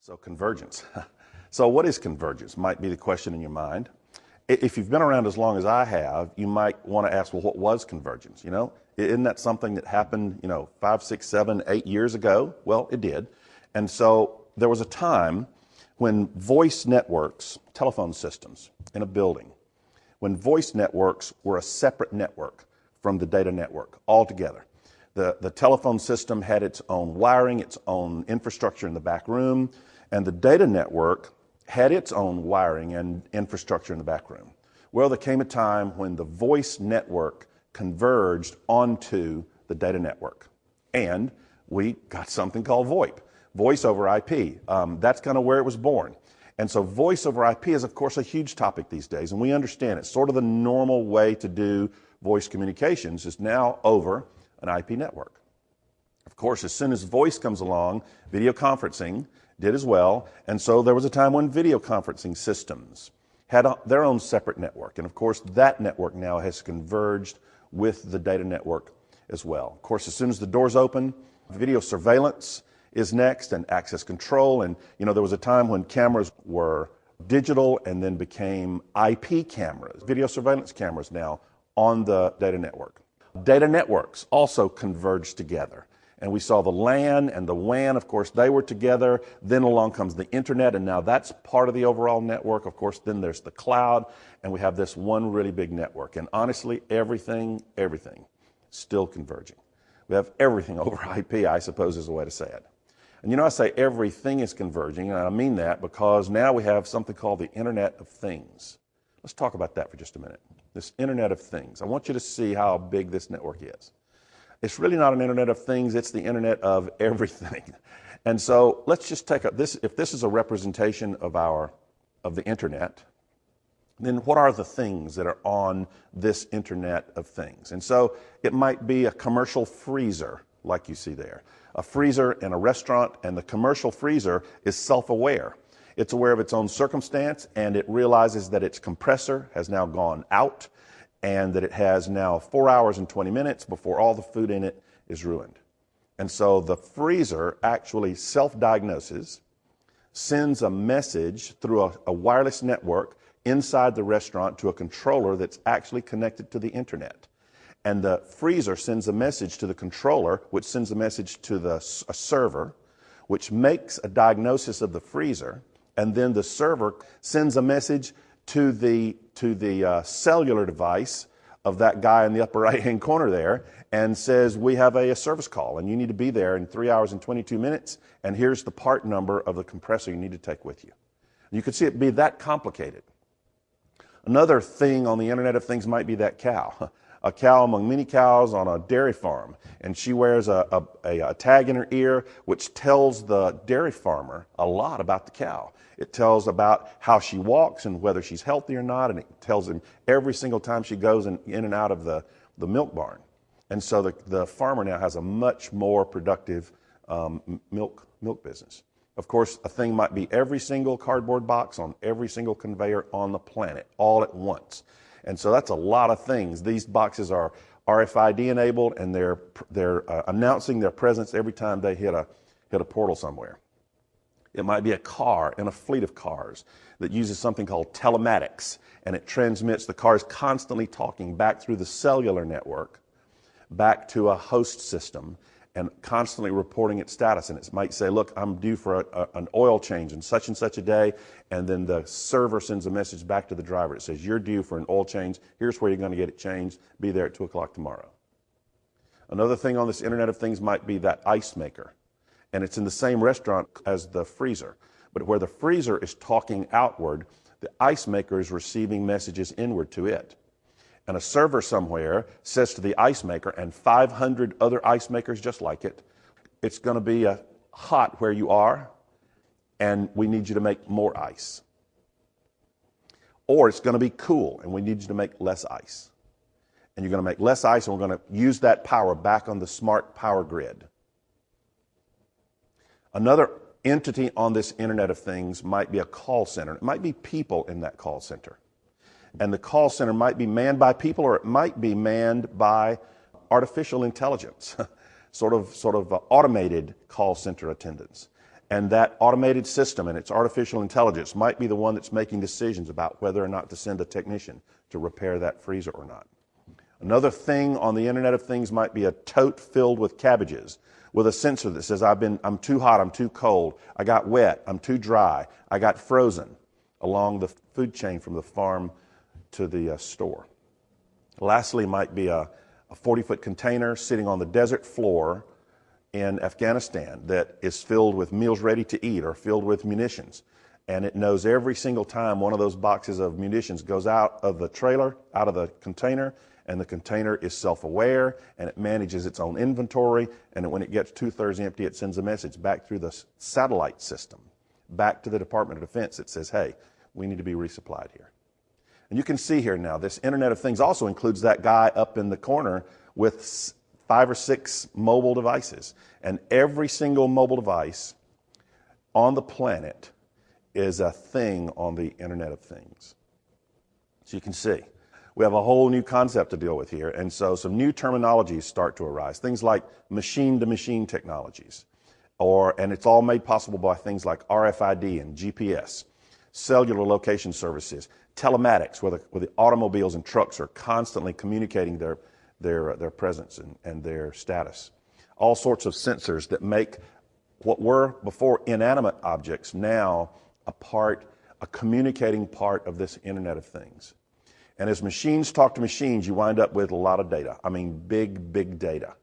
So convergence. So what is convergence? Might be the question in your mind. If you've been around as long as I have, you might want to ask, well, what was convergence? Isn't that something that happened, 5, 6, 7, 8 years ago? Well, it did. And so there was a time when voice networks, telephone systems in a building, when voice networks were a separate network from the data network altogether. The telephone system had its own wiring, its own infrastructure in the back room, and the data network had its own wiring and infrastructure in the back room. Well, there came a time when the voice network converged onto the data network, and we got something called VoIP, voice over IP. That's kind of where it was born. And so voice over IP is, of course, a huge topic these days, and we understand it's sort of the normal way to do voice communications is now over an IP network. Of course, as soon as voice comes along, video conferencing did as well, and so there was a time when video conferencing systems had their own separate network, and of course that network now has converged with the data network as well. Of course, as soon as the doors open, video surveillance is next, and access control, and there was a time when cameras were digital and then became IP cameras, video surveillance cameras now on the data network. Data networks also converged together. And we saw the LAN and the WAN, of course, they were together. Then along comes the internet, and now that's part of the overall network. Of course, then there's the cloud, and we have this one really big network. And honestly, everything, still converging. We have everything over IP, I suppose is a way to say it. And I say everything is converging, and I mean that because now we have something called the Internet of Things. Let's talk about that for just a minute. This Internet of Things. I want you to see how big this network is. It's really not an Internet of Things, it's the Internet of everything. And so let's just take this. If this is a representation of the Internet, then what are the things that are on this Internet of Things? And so it might be a commercial freezer, like you see there. A freezer in a restaurant, and the commercial freezer is self-aware. It's aware of its own circumstance, and it realizes that its compressor has now gone out, and that it has now 4 hours and 20 minutes before all the food in it is ruined. And so the freezer actually self-diagnoses, sends a message through a wireless network inside the restaurant to a controller that's actually connected to the internet. And the freezer sends a message to the controller, which sends a message to a server, which makes a diagnosis of the freezer, and then the server sends a message to the cellular device of that guy in the upper right-hand corner there and says, we have a service call and you need to be there in 3 hours and 22 minutes, and here's the part number of the compressor you need to take with you. You could see it be that complicated. Another thing on the Internet of Things might be that cow. A cow among many cows on a dairy farm, and she wears a tag in her ear which tells the dairy farmer a lot about the cow. It tells about how she walks and whether she's healthy or not, and it tells him every single time she goes in and out of the milk barn. And so the farmer now has a much more productive milk business. Of course, a thing might be every single cardboard box on every single conveyor on the planet, all at once. And so that's a lot of things. These boxes are RFID enabled, and they're announcing their presence every time they hit a portal somewhere. It might be a car in a fleet of cars that uses something called telematics, and it transmits, the car is constantly talking back through the cellular network, back to a host system, and constantly reporting its status. And it might say, look, I'm due for an oil change in such and such a day, and then the server sends a message back to the driver. It says, you're due for an oil change, here's where you're going to get it changed, be there at 2 o'clock tomorrow. Another thing on this Internet of Things might be that ice maker. And it's in the same restaurant as the freezer. But where the freezer is talking outward, the ice maker is receiving messages inward to it. And a server somewhere says to the ice maker and 500 other ice makers just like it, it's going to be hot where you are, and we need you to make more ice. Or it's going to be cool, and we need you to make less ice. And you're going to make less ice, and we're going to use that power back on the smart power grid. Another entity on this Internet of Things might be a call center. It might be people in that call center. And the call center might be manned by people, or it might be manned by artificial intelligence, sort of automated call center attendants. And that automated system and its artificial intelligence might be the one that's making decisions about whether or not to send a technician to repair that freezer or not. Another thing on the Internet of Things might be a tote filled with cabbages with a sensor that says, I'm too hot, I'm too cold, I got wet, I'm too dry, I got frozen, along the food chain from the farm to the store. Lastly, might be a 40-foot container sitting on the desert floor in Afghanistan that is filled with meals ready to eat or filled with munitions. And it knows every single time one of those boxes of munitions goes out of the trailer, out of the container, and the container is self-aware, and it manages its own inventory, and when it gets 2/3 empty, it sends a message back through the satellite system, back to the Department of Defense that says, hey, we need to be resupplied here. And you can see here now, this Internet of Things also includes that guy up in the corner with 5 or 6 mobile devices. And every single mobile device on the planet is a thing on the Internet of Things. So you can see, we have a whole new concept to deal with here. And so some new terminologies start to arise. Things like machine-to-machine technologies. And it's all made possible by things like RFID and GPS, cellular location services, telematics, where the automobiles and trucks are constantly communicating their presence and their status. All sorts of sensors that make what were before inanimate objects now a communicating part of this Internet of Things. And as machines talk to machines, you wind up with a lot of data. I mean, big data.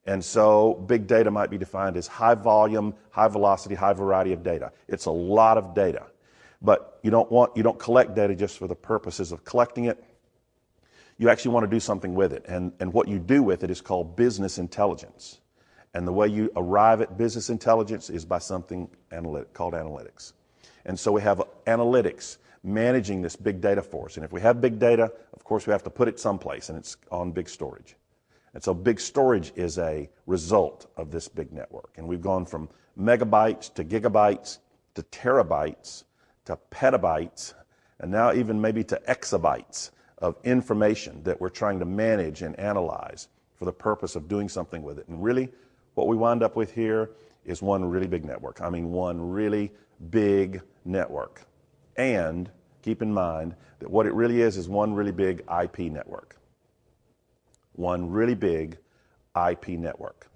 And so big data might be defined as high volume, high velocity, high variety of data. It's a lot of data. But you don't collect data just for the purposes of collecting it. You actually want to do something with it. And what you do with it is called business intelligence. And the way you arrive at business intelligence is by something called analytics. And so we have analytics managing this big data for us. And if we have big data, of course, we have to put it someplace, and it's on big storage. And so big storage is a result of this big network. And we've gone from megabytes to gigabytes to terabytes to petabytes, and now even maybe to exabytes of information that we're trying to manage and analyze for the purpose of doing something with it. And really, what we wind up with here is one really big network. I mean, one really big network. And keep in mind that what it really is one really big IP network. One really big IP network.